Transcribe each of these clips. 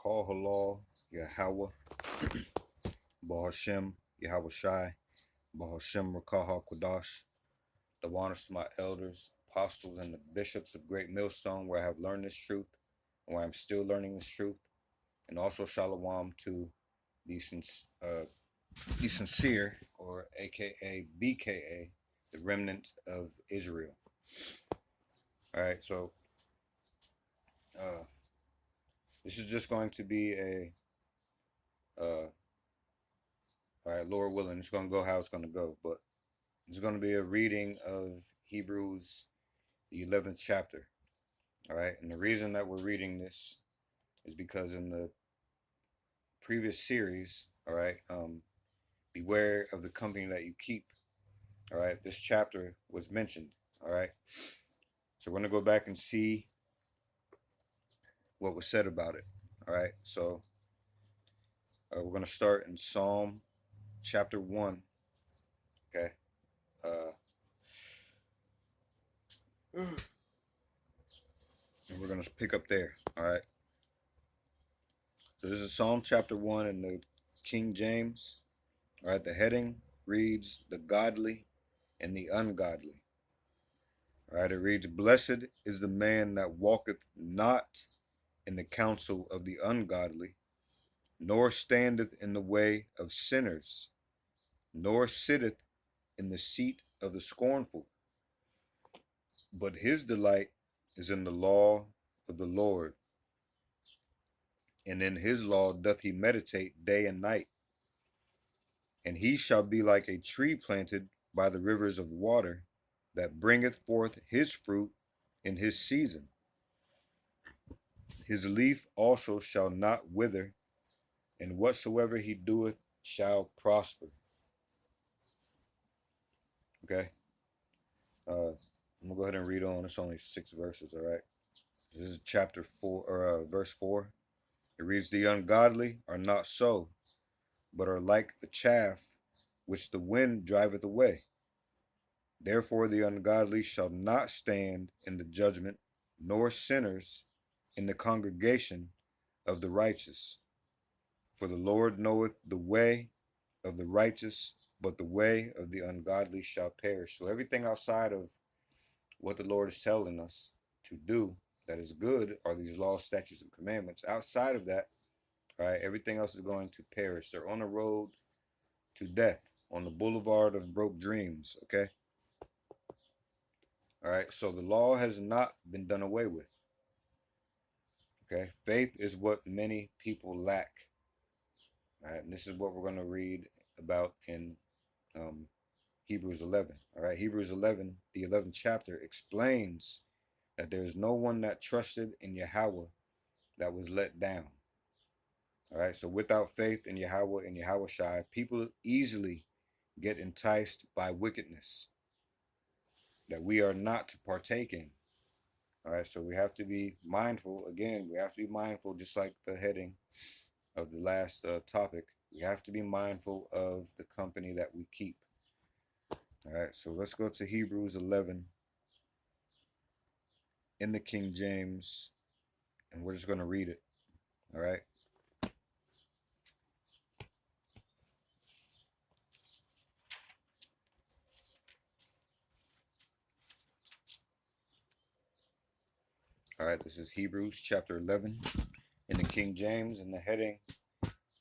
Call Halal, Yahweh, Bahashem, Yahweh Shai, Bahashem Rakaha Kodash. The honors to my elders, apostles, and the bishops of Great Millstone, where I have learned this truth, and where I'm still learning this truth. And also Shalom to the sincere, or aka BKA, the remnant of Israel. All right, so this is just going to be all right, Lord willing, it's going to go how it's going to go, but it's going to be a reading of Hebrews, the 11th chapter. All right, and the reason that we're reading this is because in the previous series, all right, beware of the company that you keep. All right, this chapter was mentioned. All right, so we're going to go back and see what was said about it. All right, so we're going to start in Psalm chapter 1. Okay. And we're going to pick up there. All right. So this is Psalm chapter 1 in the King James. All right. The heading reads, "The Godly and the Ungodly." All right. It reads, "Blessed is the man that walketh not in the counsel of the ungodly, nor standeth in the way of sinners, nor sitteth in the seat of the scornful. But his delight is in the law of the Lord, and in his law doth he meditate day and night. And he shall be like a tree planted by the rivers of water, that bringeth forth his fruit in his season. His leaf also shall not wither, and whatsoever he doeth shall prosper." Okay. I'm gonna go ahead and read on. It's only 6 verses. All right. This is chapter 4, or verse 4. It reads, "The ungodly are not so, but are like the chaff which the wind driveth away. Therefore the ungodly shall not stand in the judgment, nor sinners in the congregation of the righteous. For the Lord knoweth the way of the righteous, but the way of the ungodly shall perish." So everything outside of what the Lord is telling us to do that is good are these laws, statutes, and commandments. Outside of that, all right, everything else is going to perish. They're on the road to death, on the boulevard of broke dreams. Okay. All right. So the law has not been done away with. Okay. Faith is what many people lack. All right. And this is what we're going to read about in Hebrews 11. All right. Hebrews 11, the 11th chapter, explains that there is no one that trusted in Yahweh that was let down. All right. So without faith in Yahweh and Yahweh Shai, people easily get enticed by wickedness that we are not to partake in. All right. So we have to be mindful. Again, we have to be mindful, just like the heading of the last topic. We have to be mindful of the company that we keep. All right. So let's go to Hebrews 11 in the King James, and we're just going to read it. All right. All right, this is Hebrews chapter 11 in the King James, and the heading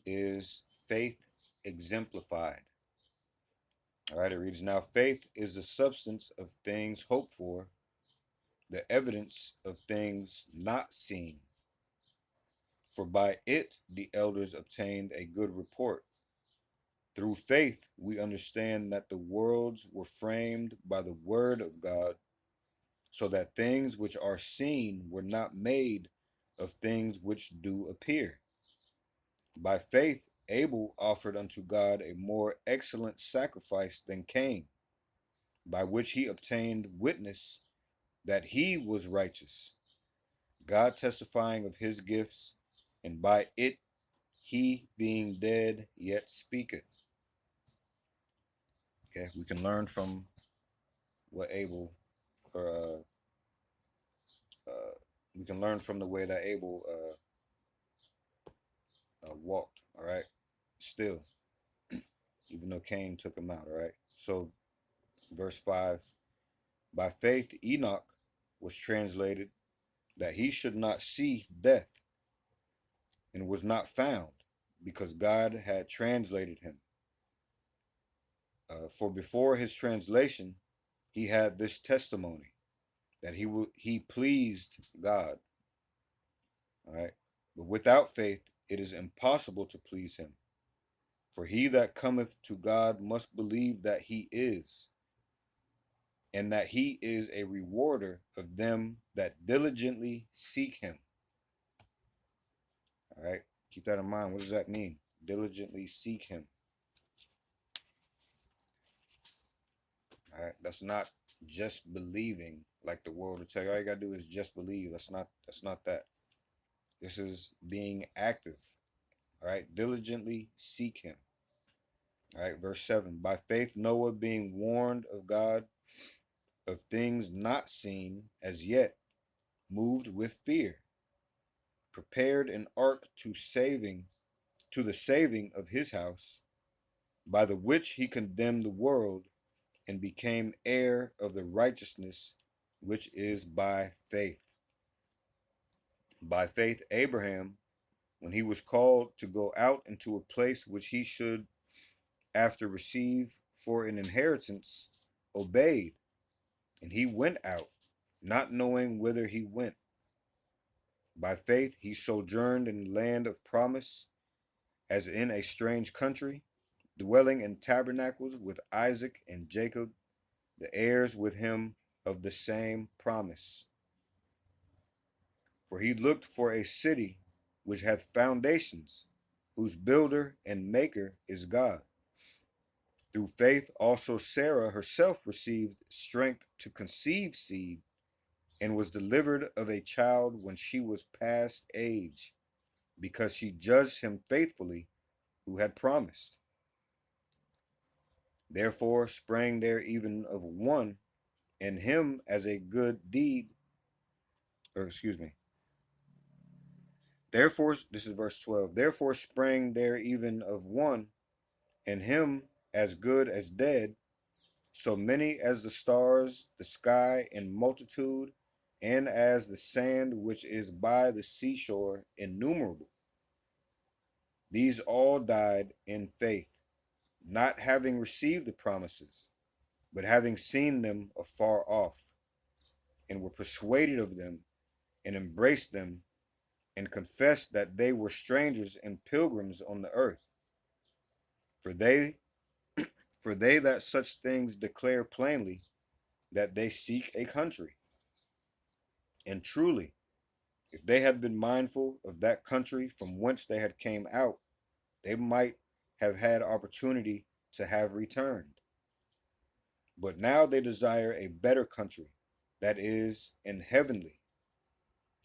is Faith Exemplified. All right, it reads, "Now faith is the substance of things hoped for, the evidence of things not seen. For by it the elders obtained a good report. Through faith we understand that the worlds were framed by the word of God, so that things which are seen were not made of things which do appear. By faith Abel offered unto God a more excellent sacrifice than Cain, by which he obtained witness that he was righteous, God testifying of his gifts, and by it he, being dead, yet speaketh." Okay, we can learn from what Abel, or we can learn from the way that Abel still, even though Cain took him out, all right? So, verse 5, by faith Enoch was translated that he should not see death, and was not found, because God had translated him. For before his translation, he had this testimony, that he pleased God. All right. But without faith, it is impossible to please him. For he that cometh to God must believe that he is, and that he is a rewarder of them that diligently seek him. All right. Keep that in mind. What does that mean? Diligently seek him. All right. That's not just believing like the world will tell you. All you gotta do is just believe. That's not that. This is being active. All right. Diligently seek him. All right. Verse 7. By faith Noah, being warned of God of things not seen as yet, moved with fear, prepared an ark to the saving of his house, by the which he condemned the world, and became heir of the righteousness which is by faith. By faith Abraham, when he was called to go out into a place which he should after receive for an inheritance, obeyed, and he went out, not knowing whither he went. By faith he sojourned in the land of promise, as in a strange country, dwelling in tabernacles with Isaac and Jacob, the heirs with him of the same promise. For he looked for a city which hath foundations, whose builder and maker is God. Through faith also Sarah herself received strength to conceive seed, and was delivered of a child when she was past age, because she judged him faithfully who had promised. Therefore sprang there even of one, and him as a good deed, therefore, this is verse 12, therefore sprang there even of one, and him as good as dead, so many as the stars, the sky in multitude, and as the sand which is by the seashore innumerable. These all died in faith, not having received the promises, but having seen them afar off, and were persuaded of them, and embraced them, and confessed that they were strangers and pilgrims on the earth. For they that such things declare plainly, that they seek a country. And truly, if they had been mindful of that country from whence they had came out, they might have had opportunity to have returned. But now they desire a better country, that is, an heavenly,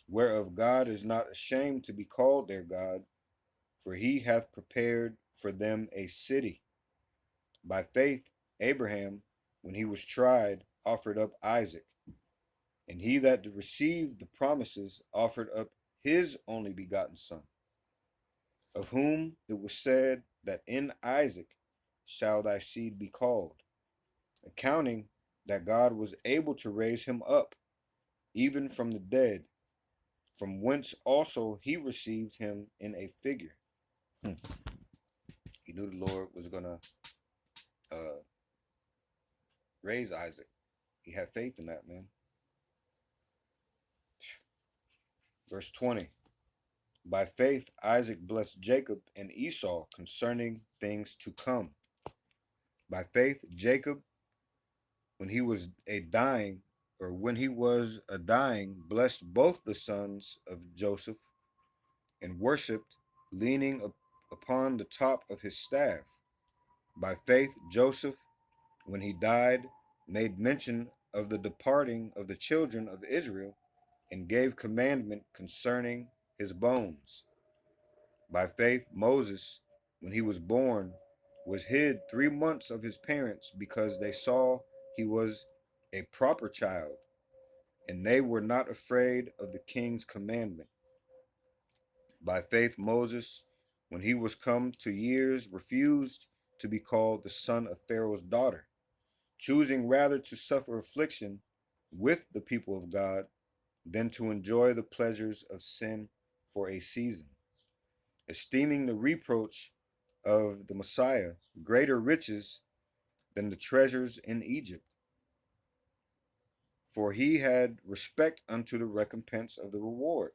whereof God is not ashamed to be called their God, for he hath prepared for them a city. By faith Abraham, when he was tried, offered up Isaac, and he that received the promises offered up his only begotten son, of whom it was said that in Isaac shall thy seed be called, accounting that God was able to raise him up, even from the dead, from whence also he received him in a figure. He knew the Lord was going to raise Isaac. He had faith in that, man. Verse 20. By faith Isaac blessed Jacob and Esau concerning things to come. By faith Jacob, when he was a dying, blessed both the sons of Joseph, and worshipped, leaning upon the top of his staff. By faith Joseph, when he died, made mention of the departing of the children of Israel, and gave commandment concerning his bones. By faith Moses, when he was born, was hid 3 months of his parents, because they saw he was a proper child, and they were not afraid of the king's commandment. By faith Moses, when he was come to years, refused to be called the son of Pharaoh's daughter, choosing rather to suffer affliction with the people of God than to enjoy the pleasures of sin for a season, esteeming the reproach of the Messiah greater riches than the treasures in Egypt. For he had respect unto the recompense of the reward.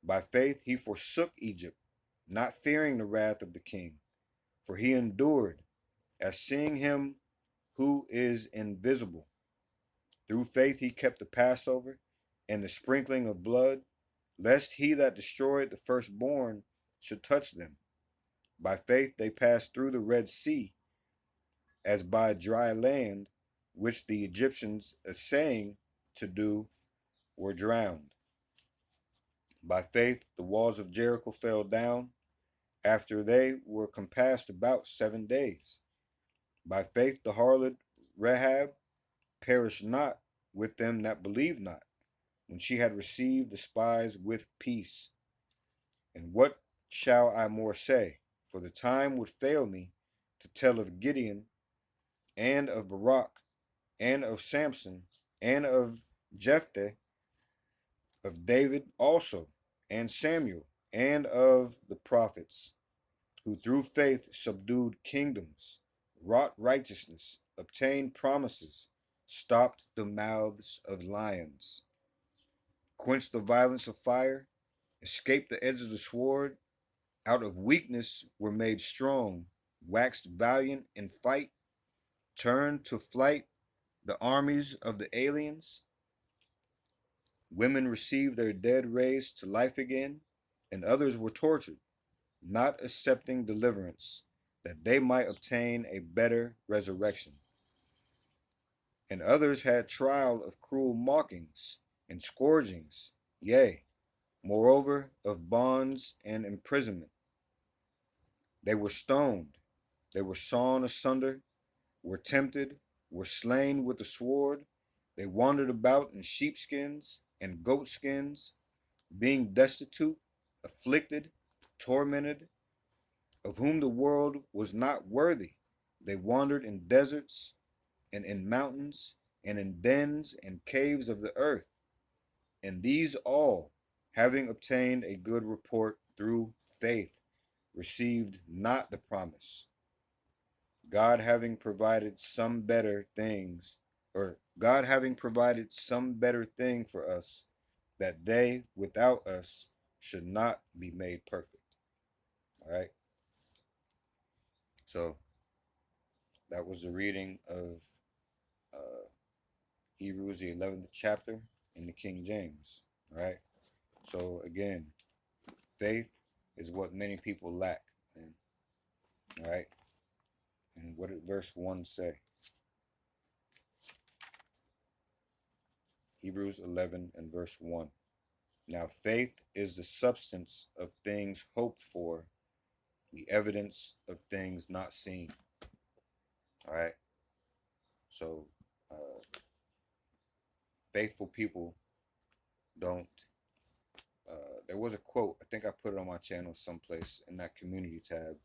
By faith he forsook Egypt, not fearing the wrath of the king, for he endured, as seeing him who is invisible. Through faith he kept the Passover and the sprinkling of blood, lest he that destroyed the firstborn should touch them. By faith they passed through the Red Sea, as by dry land, which the Egyptians, essaying to do, were drowned. By faith the walls of Jericho fell down, after they were compassed about 7 days. By faith the harlot Rahab perished not with them that believed not, when she had received the spies with peace. And what shall I more say? For the time would fail me to tell of Gideon, and of Barak, and of Samson, and of Jephthah, of David also, and Samuel, and of the prophets, who through faith subdued kingdoms, wrought righteousness, obtained promises, stopped the mouths of lions, quenched the violence of fire, escaped the edge of the sword, out of weakness were made strong, waxed valiant in fight, turned to flight the armies of the aliens. Women received their dead raised to life again, and others were tortured, not accepting deliverance, that they might obtain a better resurrection. And others had trial of cruel mockings and scourgings, yea, moreover, of bonds and imprisonment. They were stoned, they were sawn asunder, were tempted, were slain with the sword. They wandered about in sheepskins and goatskins, being destitute, afflicted, tormented, of whom the world was not worthy. They wandered in deserts and in mountains and in dens and caves of the earth. And these all, having obtained a good report through faith, received not the promise. God having provided some better things, or God having provided some better thing for us, that they without us should not be made perfect. All right. So that was the reading of Hebrews, the 11th chapter in the King James. All right. So again, faith is what many people lack. All right. And what did verse 1 say? Hebrews 11 and verse 1. Now faith is the substance of things hoped for, the evidence of things not seen. All right. So faithful people don't. There was a quote, I think I put it on my channel someplace in that community tab.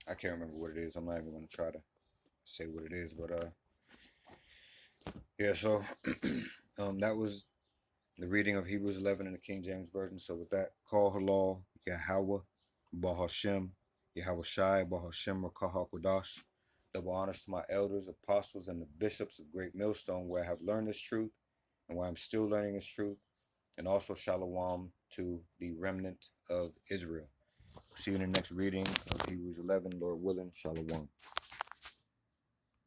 I can't remember what it is. I'm not even going to try to say what it is, but yeah, so that was the reading of Hebrews 11 in the King James Version. So with that, call halal, Yahweh, Bahashem, Yahweh Shai, Bahashem, Rakah Kodash. Double honors to my elders, apostles, and the bishops of Great Millstone, where I have learned this truth and where I'm still learning this truth. And also shalom to the remnant of Israel. See you in the next reading of Hebrews 11, Lord willing. Shalom.